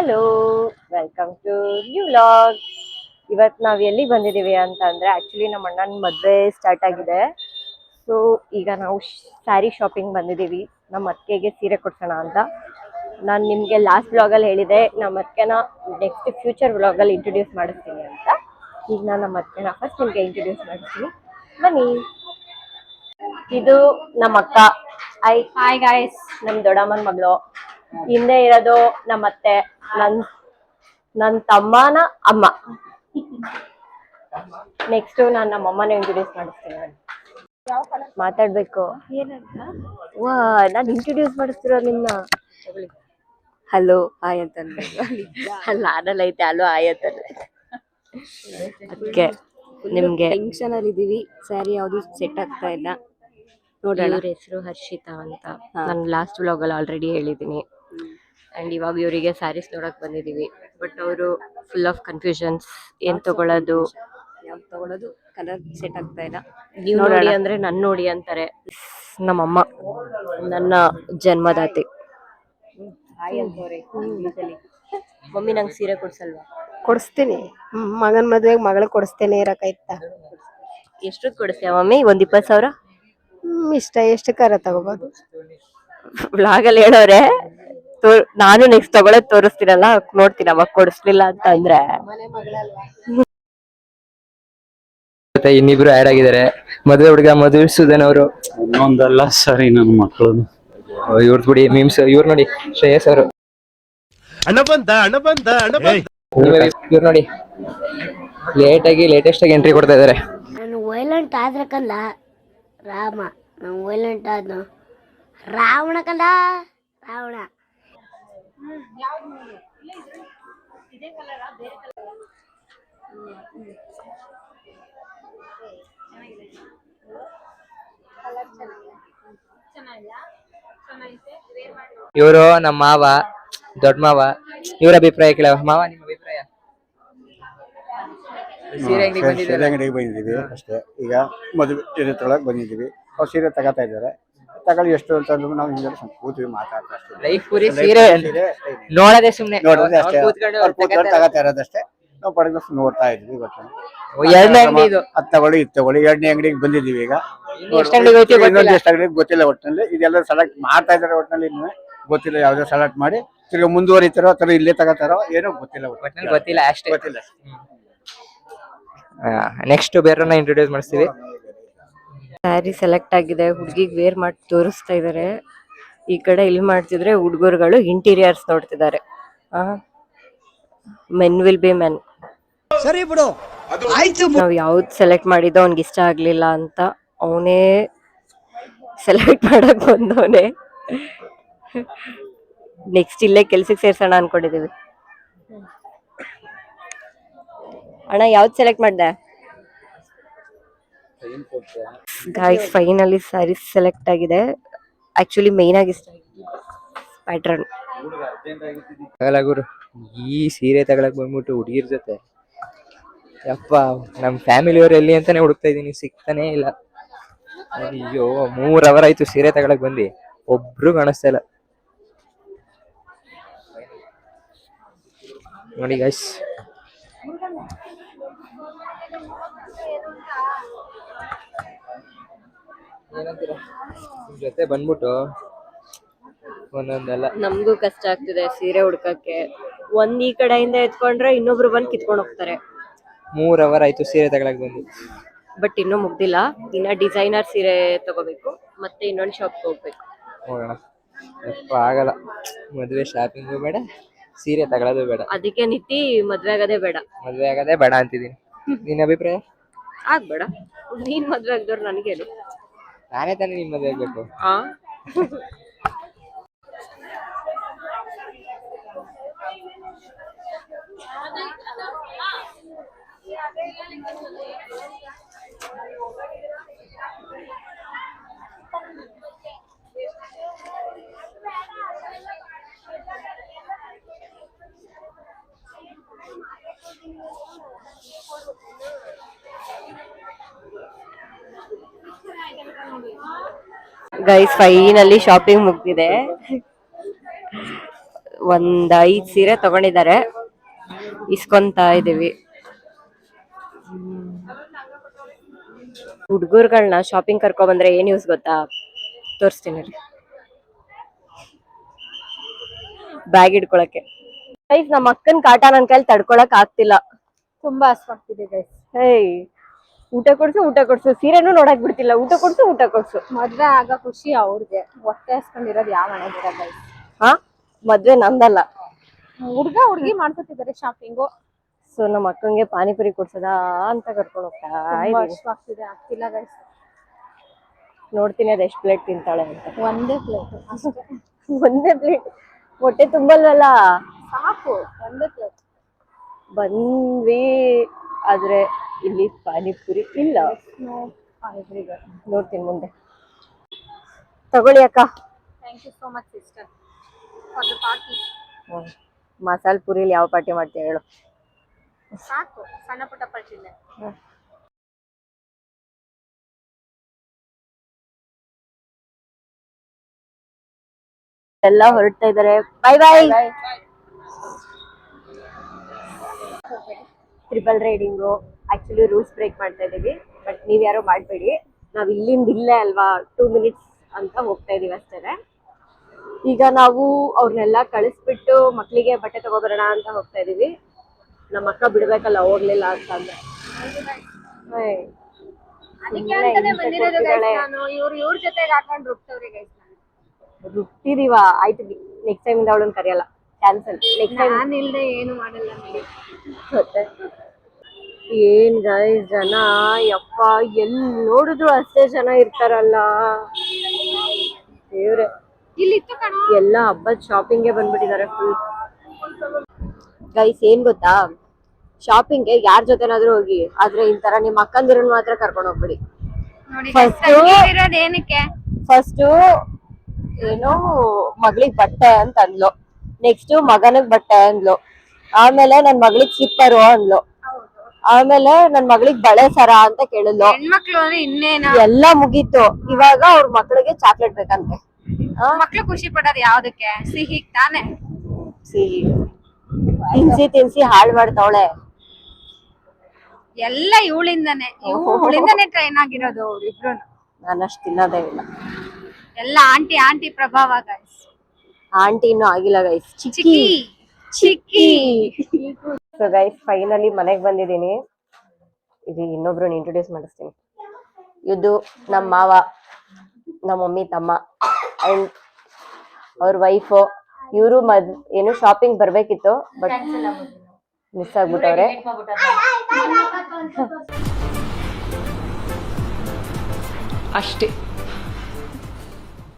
Hello, welcome to new vlog. ಇವತ್ತು ನಾವು ಎಲ್ಲಿ ಬಂದಿದ್ದೀವಿ ಅಂತಂದರೆ ಆ್ಯಕ್ಚುಲಿ ನಮ್ಮ ಅಣ್ಣನ ಮದುವೆ ಸ್ಟಾರ್ಟ್ ಆಗಿದೆ. ಸೊ ಈಗ ನಾವು ಸ್ಯಾರಿ ಶಾಪಿಂಗ್ ಬಂದಿದ್ದೀವಿ. ನಮ್ಮ ಅತ್ತಿಗೆಗೆ ಸೀರೆ ಕೊಡ್ಸೋಣ ಅಂತ. ನಾನು ನಿಮಗೆ ಲಾಸ್ಟ್ ವ್ಲಾಗಲ್ಲಿ ಹೇಳಿದೆ ನಮ್ಮ ಅತ್ತಿಗೆನ ನೆಕ್ಸ್ಟ್ ಫ್ಯೂಚರ್ ವ್ಲಾಗಲ್ಲಿ ಇಂಟ್ರೊಡ್ಯೂಸ್ ಮಾಡಿಸ್ತೀನಿ ಅಂತ. ಈಗ ನಾನು ನಮ್ಮ ಅತ್ತಿಗೆನ ಫಸ್ಟ್ ನಿಮಗೆ ಇಂಟ್ರೊಡ್ಯೂಸ್ ಮಾಡಿಸ್ತೀನಿ, ಬನ್ನಿ. ಇದು ನಮ್ಮ ಅಕ್ಕ. ಹಾಯ್ ಗಾಯ್ಸ್, ನಮ್ಮ ದೊಡ್ಡಮ್ಮನ ಮಗಳು. ಹಿಂದೆ ಇರೋದು ನಮ್ಮ ಅತ್ತೆ, ನನ್ನ ತಮ್ಮನ ಅಮ್ಮ. ನೆಕ್ಸ್ಟ್ ನಾನು ನಮ್ಮ ಅಮ್ಮನ ಇಂಟ್ರೊಡ್ಯೂಸ್ ಮಾಡಿಸ್ತೀನಿ. ಮಾತಾಡ್ಬೇಕು ವಾ, ನಾನು ಇಂಟ್ರೊಡ್ಯೂಸ್ ಮಾಡಿಸ್ತಿರೋ ನಿನ್ನ. ಹಲೋ ಹಾಯ್ ಅಂತ ಅಲ್ಲ, ಆಡಲ್ಲ ಐತೆ ಅಲ್ಲೋ ಹಾಯ್ ಅಂತಂದ್ರೆ. ಅದಕ್ಕೆ ನಿಮ್ಗೆ ಟೆನ್ಷನ್ ಅಲ್ಲಿ ಇದೀವಿ. ಸ್ಯಾರಿ ಯಾವ್ದು ಸೆಟ್ ಆಗ್ತಾ ಇಲ್ಲ, ನೋಡೋಣ. ಇವ್ರ ಹೆಸರು ಹರ್ಷಿತಾ ಅಂತ. ನಾನು ಲಾಸ್ಟ್ ವ್ಲಾಗಲ್ಲಿ ಆಲ್ರೆಡಿ ಹೇಳಿದ್ದೀನಿ. ಆ್ಯಂಡ್ ಇವಾಗ ಇವರಿಗೆ ಸ್ಯಾರೀಸ್ ನೋಡಕ್ ಬಂದಿದ್ದೀವಿ. ಬಟ್ ಅವರು ಫುಲ್ ಆಫ್ ಕನ್ಫ್ಯೂಷನ್ಸ್, ಏನ್ ತಗೊಳ್ಳೋದು, ಯಾವ್ದು ತಗೊಳ್ಳೋದು, ಕಲರ್ ಸೆಟ್ ಆಗ್ತಾ ಇಲ್ಲ. ನೀವು ನೋಡಿ ಅಂದ್ರೆ ನನ್ನ ನೋಡಿ ಅಂತಾರೆ. ನಮ್ಮಮ್ಮ ನನ್ನ ಜನ್ಮದಾತಿ. ಮಮ್ಮಿ ನಂಗೆ ಸೀರೆ ಕೊಡ್ಸಲ್ವಾ? ಕೊಡಿಸ್ತೀನಿ, ಮಗನ ಮದ್ವೆಗೆ ಮಗಳು ಕೊಡಿಸ್ತೇನೆ ಇರಕಾಯ್ತಾ. ಎಷ್ಟೊತ್ತು ಕೊಡಿಸ್ತೀಯ ಮಮ್ಮಿ? 20,000? ಇಷ್ಟ ಎಷ್ಟು ಕಾರ ತಗೋಬಹುದು. ವ್ಲಾಗಲ್ಲಿ ಹೇಳೋರೆ. ನಾನು ನೆಕ್ಸ್ಟ್ ತಗೊಳ್ಳೋದು ತೋರಿಸ್ತೀನಲ್ಲ, ನೋಡ್ತೀನಿ ಅವಾಗ ಕೊಡಿಸ್ಲಿಲ್ಲ ಅಂತ ಅಂದ್ರೆ. ಇನ್ನಿಬ್ರು ಆಡ್ ಆಗಿದ್ದಾರೆ. ಮದುವೆ ಹುಡುಗ ಮದುವೆ ಸುಧನ್ ಅವರು. ಇನ್ನೊಂದಲ್ಲ ಸರಿ, ನನ್ನ ಮಕ್ಕಳು ಇವ್ರದ್ ಬಿಡಿ ಮೀಮ್ಸ್. ಇವ್ರು ನೋಡಿ ಶ್ರೇಯಸ್ ಅವರು. ಇವ್ರು ನೋಡಿ ಲೇಟೆಸ್ಟ್ ಆಗಿ ಎಂಟ್ರಿ ಕೊಡ್ತಾ ಇದಾರೆ. ನಾನು ವೈಲೆಂಟ್ ಆದ್ರೆ ಕಂದ ರಾಮ, ನಾನು ವೈಲೆಂಟ್ ಆದ್ನು ರಾವಣ ಕಂದ, ರಾವಣ. ಇವರು ನಮ್ಮ ಮಾವ, ದೊಡ್ಡ ಮಾವ. ಇವ್ರ ಅಭಿಪ್ರಾಯ ಕೇಳ. ಮಾವ, ನಿಮ್ಮ ಅಭಿಪ್ರಾಯ? ಸೀರೆ ಅಂಗಡಿಗೆ ಬಂದಿದ್ದೀವಿ ಅಷ್ಟೇ. ಈಗ ಮದುವೆ ತೊಳಕ್ ಬಂದಿದ್ದೀವಿ. ಅವ್ರು ಸೀರೆ ತಗೋತಾ ಇದ್ದಾರೆ. ತಗೊಳ್ಳಿ ಎಷ್ಟು ಅಂತ ನಾವು ಹಿಂದೆ ಕೂತೀವಿ ಮಾತಾಡ್ತಾ ಅಷ್ಟೇ. ಲೈಫ್ ಪೂರಿ ಸೀರೆ ನೋಡೋದೇ ಸುಮ್ನೆ, ನೋಡೋದೇ ಅಷ್ಟೇ. ತಗೋತಾ ಇರೋದಷ್ಟೇ. ನಾವು ಪಡೆದ ನೋಡ್ತಾ ಇದ್ವಿ. ಎರಡನೇ ಅಂಗಡಿ ಇದು. ಅದು ತಗೊಳ್ಳಿ ಇದು ತಗೊಳ್ಳಿ. ಎರಡನೇ ಅಂಗಡಿಗೆ ಬಂದಿದ್ದೀವಿ. ಈಗ ಇನ್ನೊಂದು ಎಷ್ಟು ಅಂಗಡಿಗೆ ಗೊತ್ತಿಲ್ಲ. ಒಟ್ಟಿನಲ್ಲಿ ಇದೆಲ್ಲ ಸೆಲೆಕ್ಟ್ ಮಾಡ್ತಾ ಇದಾರೆ. ಒಟ್ಟಿನಲ್ಲಿ ಇನ್ನೂ ಗೊತ್ತಿಲ್ಲ ಯಾವ್ದೋ ಸೆಲೆಕ್ಟ್ ಮಾಡಿ ತಿರ್ಗಿ ಮುಂದುವರಿತಾರೋ ಅಥವಾ ಇಲ್ಲೇ ತಗೋತಾರೋ ಏನೋ ಗೊತ್ತಿಲ್ಲ. ಗೊತ್ತಿಲ್ಲ ಅಷ್ಟೇ. ನೆಕ್ಸ್ಟ್ ಬೇರೆಯವ್ರನ್ನ ಇಂಟ್ರೊಡ್ಯೂಸ್ ಮಾಡಿಸ್ತೀವಿ. ಸ್ಯಾರಿ ಸೆಲೆಕ್ಟ್ ಆಗಿದೆ, ಹುಡುಗಿಗೆ ವೇರ್ ಮಾಡಿ ತೋರಿಸ್ತಾ ಇದಾರೆ. ಈ ಕಡೆ ಇಲ್ಲಿ ಮಾಡ್ತಿದ್ರೆ ಹುಡುಗರುಗಳು ಇಂಟೀರಿಯರ್ಸ್ ನೋಡ್ತಿದ್ದಾರೆ. Men will be men. ಸರಿ ಬಿಡು, ನಾವ್ ಯಾವ್ದು ಸೆಲೆಕ್ಟ್ ಮಾಡಿದ್ದೋ ಅವ್ನಿಗೆ ಇಷ್ಟ ಆಗ್ಲಿಲ್ಲ ಅಂತ ಅವನೇ ಸೆಲೆಕ್ಟ್ ಮಾಡಕ್ ಬಂದವನೇ. ನೆಕ್ಸ್ಟ್ ಇಲ್ಲೇ ಕೆಲ್ಸಕ್ಕೆ ಸೇರ್ಸೋಣ ಅನ್ಕೊಂಡಿದೀವಿ. ಅಣ್ಣ ಯಾವ್ದು ಸೆಲೆಕ್ಟ್ ಮಾಡ್ದೆ? ಗಾಯ್ಸ್ ಫೈನಲಿ ಸ್ಯಾರಿ ಸೆಲೆಕ್ಟ್ ಆಗಿದೆ. ಆಕ್ಚುಲಿ ಮೇನ್ ಆಗಿ ಇಷ್ಟ ಪ್ಯಾಟ್ರನ್. ಗುರು, ಈ ಸೀರೆ ತಗೊಳಕ್ ಬಂದ್ಬಿಟ್ಟು ಹುಡುಗಿರ್ ಜೊತೆ ಯಪ್ಪ ನಮ್ ಫ್ಯಾಮಿಲಿ ಅವ್ರು ಎಲ್ಲಿ ಅಂತಾನೆ ಹುಡುಕ್ತಾ ಇದೀನಿ, ಸಿಗ್ತಾನೆ ಇಲ್ಲ. ಅಯ್ಯೋ 3 ಅವರ್ ಆಯ್ತು ಸೀರೆ ತಗೊಳಕ್ ಬಂದಿ, ಒಬ್ರು ಕಾಣಿಸ್ತಾ ಇಲ್ಲ. ನೋಡಿ ಗೈಸ್, ಏನಂತೀರ ಜೊತೆ ಬಂದ್ಬಿಟ್ಟು ಒಂದೊಂದೆಲ್ಲ. ನಮ್ಗೂ ಕಷ್ಟ ಆಗ್ತಿದೆ ಸೀರೆ ಹುಡ್ಕಕ್ಕೆ. ಒಂದ್ ಈ ಕಡೆಯಿಂದ ಎತ್ಕೊಂಡ್ರೆ ಇನ್ನೊಬ್ರು ಬಂದು ಕಿತ್ಕೊಂಡು ಹೋಗ್ತಾರೆ. 3 ಅವರ್ ಆಯ್ತು ಸೀರೆ ತಗೊಳಕ್ ಬಂದು, ಬಟ್ ಇನ್ನೂ ಮುಗ್ದಿಲ್ಲ. ಇನ್ನ ಡಿಸೈನರ್ ಸೀರೆ ತಗೋಬೇಕು, ಮತ್ತೆ ಇನ್ನೊಂದು ಶಾಪ್ಗೆ ಹೋಗ್ಬೇಕು. ಹೋಗೋಣ. ಯಪ್ಪ ಆಗಲ್ಲ, ಮದ್ವೆ ಶಾಪಿಂಗು ಬೇಡ, ಸೀರೆ ತಗೊಳ್ಳೋದು ಬೇಡ. ಅದಕ್ಕೆ ನಿತ್ತಿ ಮದ್ವೆ ಆಗದೆ ಬೇಡ, ಮದ್ವೆ ಆಗದೆ ಬೇಡ ಅಂತಿದೀನಿ. ನಿನ್ನ ಅಭಿಪ್ರಾಯ? ಆಗ್ಬೇಡ. ನೀನ್ ಮದ್ವೆ ಆಗ್ದವ್ರು ನನಗೇನು? ನಾನೇ ತಾನೇ ನಿನ್ ಮದ್ವೆ ಆಗ್ಬೇಕು. ಗೈಸ್ ಫೈನಲಿ ಶಾಪಿಂಗ್ ಮುಗ್ದಿದೆ. ಒಂದ್ 5 ಸೀರೆ ತಗೊಂಡಿದ್ದಾರೆ, ಇಸ್ಕೊಂತಾ ಇದೀವಿ. ಹುಡ್ಗುರ್ಗಳ್ನ ಶಾಪಿಂಗ್ ಕರ್ಕೊ ಬಂದ್ರೆ ಏನ್ ಯೂಸ್ ಗೊತ್ತಾ? ತೋರಿಸ್ತೀನಿ ರೀ. ಬ್ಯಾಗ್ ಇಟ್ಕೊಳಕ್ಕೆ. ಗೈಸ್ ನಮ್ಮ ಅಕ್ಕನ್ ಕಾಟ ನನ್ ಕೈಲಿ ತಡ್ಕೊಳಕ್ ಆಗ್ತಿಲ್ಲ, ತುಂಬಾ ಹಸ್ವಾಗ್ತಿದೆ ಗೈಸ್. ಹೇಯ್ ಊಟ ಕೊಡ್ಸು, ಸೀರೆನೂ ನೋಡಕ್ ಬಿಡ್ತಿಲ್ಲ. ಊಟ ಕೊಡ್ಸು. ಮದ್ವೆ ಆಗ ಖುಷಿ ಅವ್ರಿಗೆ, ಹೊಟ್ಟೆ ಹಸ್ಕೊಂಡಿರೋದು ಯಾವ ಮನೆ ಬೇಡ ಗೈಸ್. ಹಾ ಮದ್ವೆ ನಂದಲ್ಲ. ಹುಡ್ಗಿ ಮಾಡ್ಕೊತಿದ್ದಾರೆ ಶಾಪಿಂಗು. ಸೊ ನಮ್ಮ ಅಕ್ಕಂಗೆ ಪಾನಿಪುರಿ ಕೊಡ್ಸದಾ ಅಂತ ಕರ್ಕೊಂಡು ಹೋಗ್ತಾ ಇದೀನಿ. ಹಸ್ವಾಗ್ತಿದೆ, ಆಗ್ತಿಲ್ಲ ಗೈಸ್. ನೋಡ್ತೀನಿ ಅದ್ ಎಷ್ಟ್ ಪ್ಲೇಟ್ ತಿಂತಾಳೆ ಅಂತ. ಒಂದೇ ಪ್ಲೇಟ್ ಅಷ್ಟೇ. ಒಂದೇ ಪ್ಲೇಟ್ ಹೊಟ್ಟೆ ತುಂಬಲ್ವಲ್ಲ. ಸಾಕು, ಒಂದೇ ಪ್ಲೇಟ್. ಬಂದ್ವಿ ಆದ್ರೆ ಇಲ್ಲಿ ಪಾನಿಪುರಿ ಇಲ್ಲ. ನೋಡ್ತೀನಿ ಮುಂದೆ. ತಗೊಳ್ಳಿ ಅಕ್ಕ. Thank you so much sister for the party. ಮಸಾಲೆ ಪುರಿಲಿ ಯಾವ ಪಾರ್ಟಿ ಮಾಡ್ತೀಯ ಹೇಳು? ಸಾಕು, ಸಣ್ಣ ಪುಟ್ಟ ಪಲ್ಟಿಲ್ಲ. ಎಲ್ಲ ಹೊರಡ್ತಾ ಇದಾರೆ. Bye bye. Triple riding actually rules break ಮಾಡ್ತಾ ಇದೀವಿ, ಬಟ್ ನೀವ್ ಯಾರು ಮಾಡ್ಬೇಡಿ. ನಾವ್ ಇಲ್ಲಿಂದ ಇಲ್ಲೇ ಅಲ್ವಾ 2 minutes ಅಂತ ಹೋಗ್ತಾ ಇದೀವಿ ಅಷ್ಟೇ. ಈಗ ನಾವು ಅವ್ರನ್ನೆಲ್ಲ ಕಳಿಸ್ಬಿಟ್ಟು ಮಕ್ಳಿಗೆ ಬಟ್ಟೆ ತಗೋಬರೋಣ ಅಂತ ಹೋಗ್ತಾ ಇದೀವಿ. ನಮ್ಮ ಅಕ್ಕ ಬಿಡ್ಬೇಕಲ್ಲ, ಹೋಗ್ಲಿಲ್ಲ ಅಂತ ಅಂದ್ರೆ. ಅದಕ್ಕೆ ಅಂತಾನೆ ಬಂದಿರೋದು ಗೈಸ್. ನಾನು ಇವ್ರ ಜೊತೆಗೆ ಹಾಕೊಂಡು ರುಬ್ತವ್ರೆ ಗೈಸ್. ರುಟ್ಟಿದೀವ, ಆಯ್ತು ನೆಕ್ಸ್ಟ್ ಟೈಮ್ ಇಂದ ಅವಳನ್ನ ಕರೆಯಲ್ಲ, ಕ್ಯಾನ್ಸಲ್. ನೆಕ್ಸ್ಟ್ ಟೈಮ್ ನಾನು ಇಲ್ದೆ ಏನು ಮಾಡಲ್ಲ ನೋಡಿ. ಮತ್ತೆ ಏನ್ ಗೈಸ್ ಜನ, ಯಪ್ಪ ಎಲ್ಲಿ ನೋಡಿದ್ರು ಅಷ್ಟೇ ಜನ ಇರ್ತಾರಲ್ಲ ದೇವ್ರೆ. ಇಲ್ಲಿ ಇತ್ತು ಕಣ, ಎಲ್ಲ ಹಬ್ಬದ ಶಾಪಿಂಗ್ಗೆ ಬಂದ್ಬಿಟ್ಟಿದ್ದಾರೆ ಫುಲ್. ಗೈಸ್ ಏನ್ ಗೊತ್ತಾ, ಶಾಪಿಂಗ್ಗೆ ಯಾರ ಜೊತೆನಾದ್ರೂ ಹೋಗಿ, ಆದ್ರೆ ಈ ತರ ನಿಮ್ ಅಕ್ಕಂದಿರನ್ ಮಾತ್ರ ಕರ್ಕೊಂಡು ಹೋಗ್ಬಿಡಿ. ನೋಡಿ ಏನಕ್ಕೆ ಫಸ್ಟ್ ಏನೋ ಮಗಳಿಗೆ ಬಟ್ಟೆ ಅಂತ ಅಂದ್ಲು, ನೆಕ್ಸ್ಟ್ ಮಗನಿಗ್ ಬಟ್ಟೆ ಅಂದ್ಲು, ಆಮೇಲೆ ನನ್ ಮಗಳಿಗೆ ಸ್ಲಿಪ್ಪರು ಅಂದ್ಲು, ಆಮೇಲೆ ನನ್ ಮಗಳಿಗೆ ಬಳೆ ಸರ ಅಂತ ಕೇಳಿದ್ಲು. ಹೆಣ್ಮಕ್ಳು ಅಂದ್ರೆ ಇನ್ನೇನ, ಎಲ್ಲ ಮುಗೀತು. ಇವಾಗ ಅವ್ರ ಮಕ್ಕಳಿಗೆ ಚಾಕ್ಲೇಟ್ ಬೇಕಂತೆ. ಮಕ್ಳು ಖುಷಿ ಪಡೋದು ಯಾವ್ದಕ್ಕೆ? ಸಿಹಿ ತಾನೆ. ಸಿಹಿ ತಿನ್ಸಿ ಹಾಳ್ ಮಾಡ್ತಾವಳೆ. ಎಲ್ಲ ಇವಳಿಂದಾನೆ ಟ್ರೈನ್ ಆಗಿರೋದು ಅವ್ರಿಬ್ರು. ನಾನಷ್ಟು ತಿನ್ನೋದೇ ಇಲ್ಲ. ಎಲ್ಲ ಆಂಟಿ ಪ್ರಭಾವ ಗೈಸ್. ಆಂಟಿ ಇನ್ನೂ ಆಗಿಲ್ಲ ಗೈಸ್, ಚಿಕ್ಕಿ. ಸೊ ಗೈಸ್ ಫೈನಲಿ ಮನೆಗ್ ಬಂದಿದ್ದೀನಿ. ಇದು ಇನ್ನೊಬ್ರನ್ನ ಇಂಟ್ರೊಡ್ಯೂಸ್ ಮಾಡಿಸ್ತೀನಿ. ಇದು ನಮ್ಮ ಮಾವ, ನಮ್ಮ ಮಮ್ಮಿ ತಮ್ಮ ಅಂಡ್ ಅವ್ರ ವೈಫು. ಇವರು ಏನು ಶಾಪಿಂಗ್ ಬರ್ಬೇಕಿತ್ತು, ಬಟ್ ಮಿಸ್ ಆಗ್ಬಿಟ್ಟವ್ರೆ. ಅಷ್ಟೇ.